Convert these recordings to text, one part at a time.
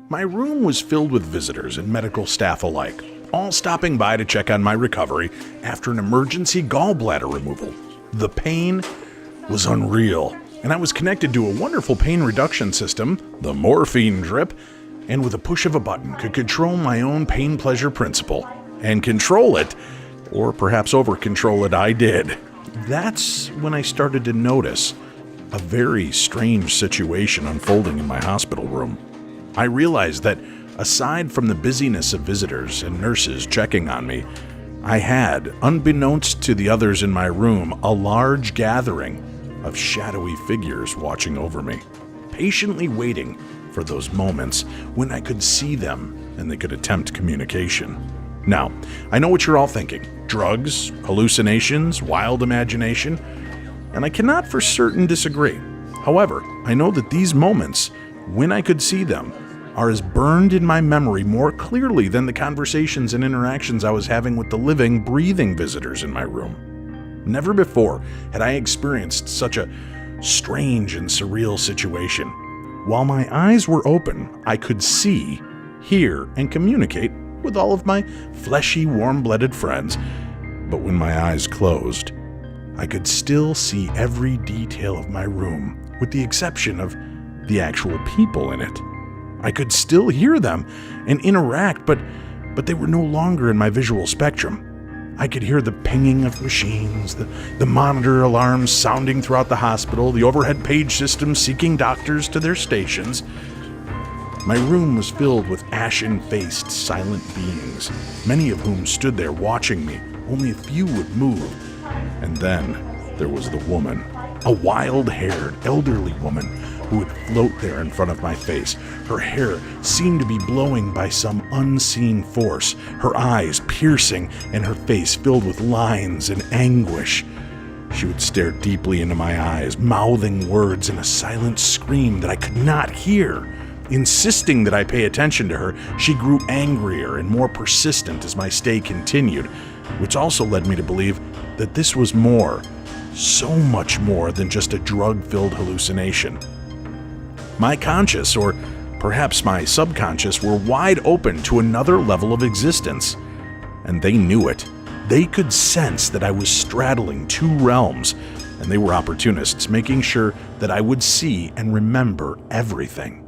My room was filled with visitors and medical staff alike, all stopping by to check on my recovery after an emergency gallbladder removal. The pain was unreal, and I was connected to a wonderful pain reduction system, the morphine drip, and with a push of a button could control my own pain-pleasure principle. And control it, or perhaps over-control it, I did. That's when I started to notice a very strange situation unfolding in my hospital room. I realized that aside from the busyness of visitors and nurses checking on me, I had, unbeknownst to the others in my room, a large gathering of shadowy figures watching over me, patiently waiting for those moments when I could see them and they could attempt communication. Now, I know what you're all thinking. Drugs, hallucinations, wild imagination, and I cannot for certain disagree. However, I know that these moments, when I could see them, are as burned in my memory more clearly than the conversations and interactions I was having with the living, breathing visitors in my room. Never before had I experienced such a strange and surreal situation. While my eyes were open, I could see, hear, and communicate with all of my fleshy, warm-blooded friends. But when my eyes closed, I could still see every detail of my room, with the exception of the actual people in it. I could still hear them and interact, but they were no longer in my visual spectrum. I could hear the pinging of machines, the monitor alarms sounding throughout the hospital, the overhead page system seeking doctors to their stations. My room was filled with ashen-faced, silent beings, many of whom stood there watching me. Only a few would move. And then there was the woman, a wild-haired, elderly woman who would float there in front of my face. Her hair seemed to be blowing by some unseen force, her eyes piercing and her face filled with lines and anguish. She would stare deeply into my eyes, mouthing words in a silent scream that I could not hear. Insisting that I pay attention to her, she grew angrier and more persistent as my stay continued, which also led me to believe that this was more, so much more than just a drug-filled hallucination. My conscious, or perhaps my subconscious, were wide open to another level of existence, and they knew it. They could sense that I was straddling two realms, and they were opportunists, making sure that I would see and remember everything.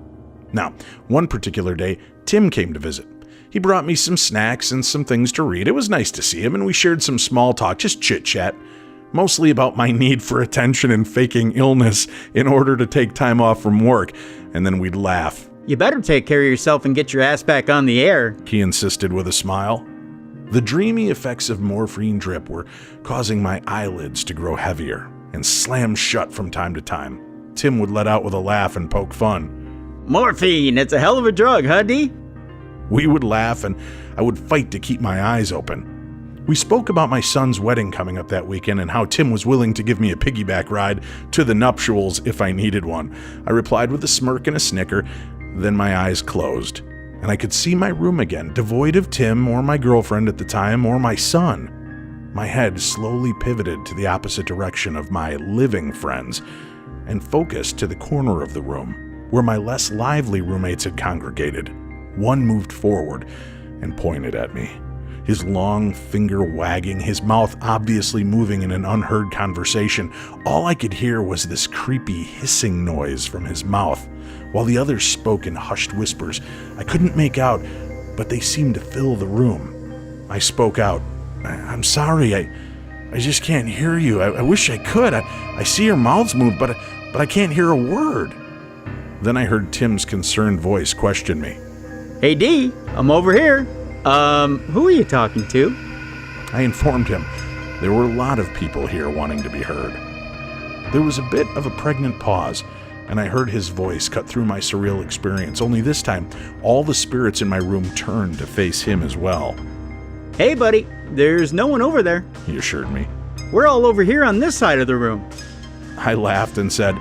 Now, one particular day, Tim came to visit. He brought me some snacks and some things to read. It was nice to see him, and we shared some small talk, just chit-chat, mostly about my need for attention and faking illness in order to take time off from work, and then we'd laugh. You better take care of yourself and get your ass back on the air, he insisted with a smile. The dreamy effects of morphine drip were causing my eyelids to grow heavier and slam shut from time to time. Tim would let out with a laugh and poke fun. Morphine, it's a hell of a drug, huh, D? We would laugh, and I would fight to keep my eyes open. We spoke about my son's wedding coming up that weekend and how Tim was willing to give me a piggyback ride to the nuptials if I needed one. I replied with a smirk and a snicker, then my eyes closed, and I could see my room again, devoid of Tim or my girlfriend at the time or my son. My head slowly pivoted to the opposite direction of my living friends and focused to the corner of the room where my less lively roommates had congregated. One moved forward and pointed at me, his long finger wagging, his mouth obviously moving in an unheard conversation. All I could hear was this creepy hissing noise from his mouth, while the others spoke in hushed whispers. I couldn't make out, but they seemed to fill the room. I spoke out. I'm sorry, I just can't hear you. I wish I could. I see your mouths move, but I can't hear a word. Then I heard Tim's concerned voice question me. Hey, D, I'm over here. Who are you talking to? I informed him there were a lot of people here wanting to be heard. There was a bit of a pregnant pause, and I heard his voice cut through my surreal experience, only this time, all the spirits in my room turned to face him as well. Hey, buddy, there's no one over there, he assured me. We're all over here on this side of the room. I laughed and said,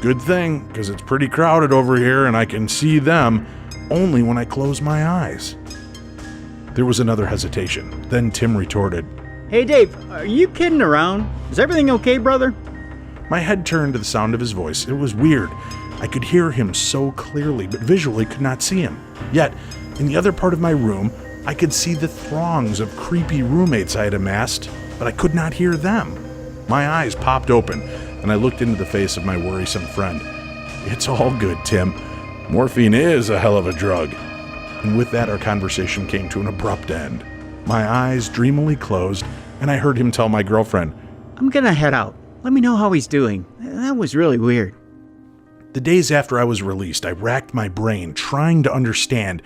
good thing, because it's pretty crowded over here and I can see them only when I close my eyes. There was another hesitation. Then Tim retorted, Hey, Dave, are you kidding around? Is everything okay, brother? My head turned to the sound of his voice. It was weird. I could hear him so clearly, but visually could not see him. Yet, in the other part of my room, I could see the throngs of creepy roommates I had amassed, but I could not hear them. My eyes popped open, and I looked into the face of my worrisome friend. "It's all good, Tim. Morphine is a hell of a drug." And with that, our conversation came to an abrupt end. My eyes dreamily closed, and I heard him tell my girlfriend, I'm gonna head out. Let me know how he's doing. That was really weird. The days after I was released, I racked my brain trying to understand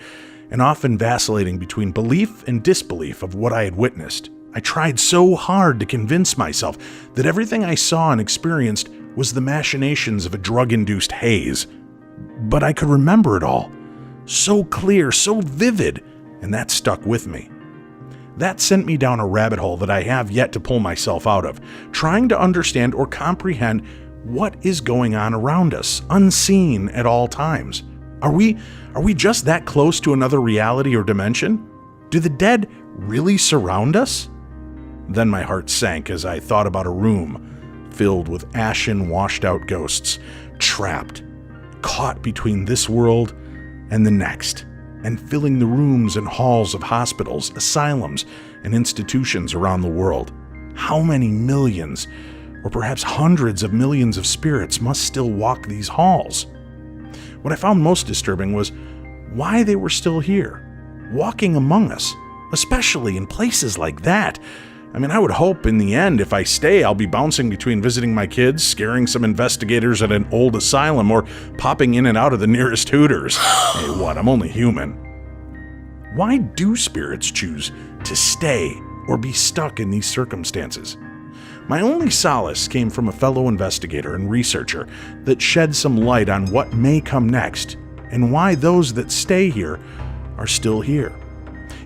and often vacillating between belief and disbelief of what I had witnessed. I tried so hard to convince myself that everything I saw and experienced was the machinations of a drug-induced haze. But I could remember it all. So clear, so vivid, and that stuck with me. That sent me down a rabbit hole that I have yet to pull myself out of, trying to understand or comprehend what is going on around us, unseen at all times. Are we just that close to another reality or dimension? Do the dead really surround us? Then my heart sank as I thought about a room filled with ashen, washed-out ghosts, trapped, caught between this world and the next, and filling the rooms and halls of hospitals, asylums, and institutions around the world. How many millions, or perhaps hundreds of millions of spirits must still walk these halls? What I found most disturbing was why they were still here, walking among us, especially in places like that. I mean, I would hope in the end, if I stay, I'll be bouncing between visiting my kids, scaring some investigators at an old asylum, or popping in and out of the nearest Hooters. Hey, what? I'm only human. Why do spirits choose to stay or be stuck in these circumstances? My only solace came from a fellow investigator and researcher that shed some light on what may come next and why those that stay here are still here.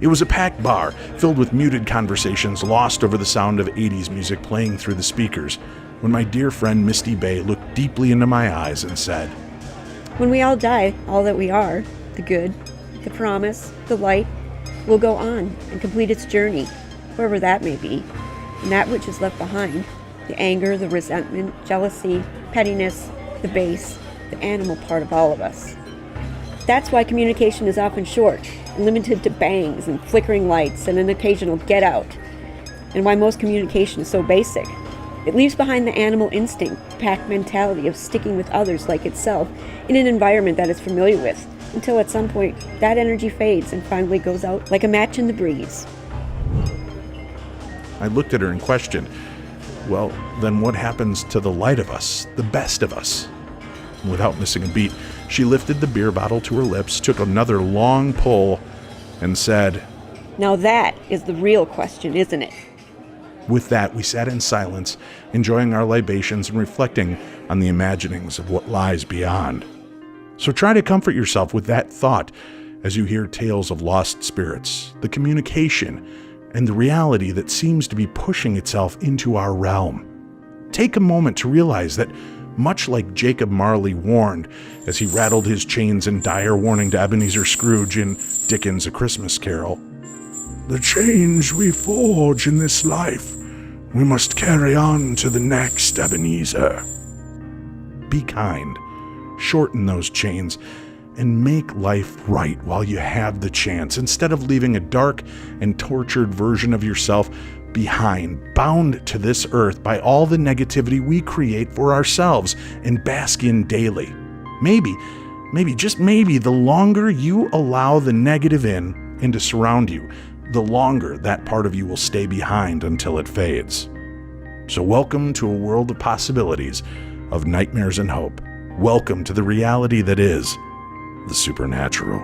It was a packed bar filled with muted conversations lost over the sound of 80s music playing through the speakers when my dear friend Misty Bay looked deeply into my eyes and said, "When we all die, all that we are, the good, the promise, the light, will go on and complete its journey, wherever that may be. And that which is left behind, the anger, the resentment, jealousy, pettiness, the base, the animal part of all of us. That's why communication is often short, limited to bangs and flickering lights and an occasional get out. And why most communication is so basic. It leaves behind the animal instinct, pack mentality of sticking with others like itself in an environment that it's familiar with, until at some point that energy fades and finally goes out like a match in the breeze." I looked at her and questioned, well, then what happens to the light of us, the best of us? Without missing a beat, she lifted the beer bottle to her lips, took another long pull, and said, "Now that is the real question, isn't it?" With that, we sat in silence, enjoying our libations and reflecting on the imaginings of what lies beyond. So try to comfort yourself with that thought as you hear tales of lost spirits, the communication, and the reality that seems to be pushing itself into our realm. Take a moment to realize that, much like Jacob Marley warned as he rattled his chains in dire warning to Ebenezer Scrooge in Dickens' A Christmas Carol, "The change we forge in this life, we must carry on to the next, Ebenezer." Be kind, shorten those chains, and make life right while you have the chance, instead of leaving a dark and tortured version of yourself behind, bound to this earth by all the negativity we create for ourselves and bask in daily. Maybe, just maybe, the longer you allow the negative in and to surround you, the longer that part of you will stay behind until it fades. So welcome to a world of possibilities, of nightmares and hope. Welcome to the reality that is the supernatural.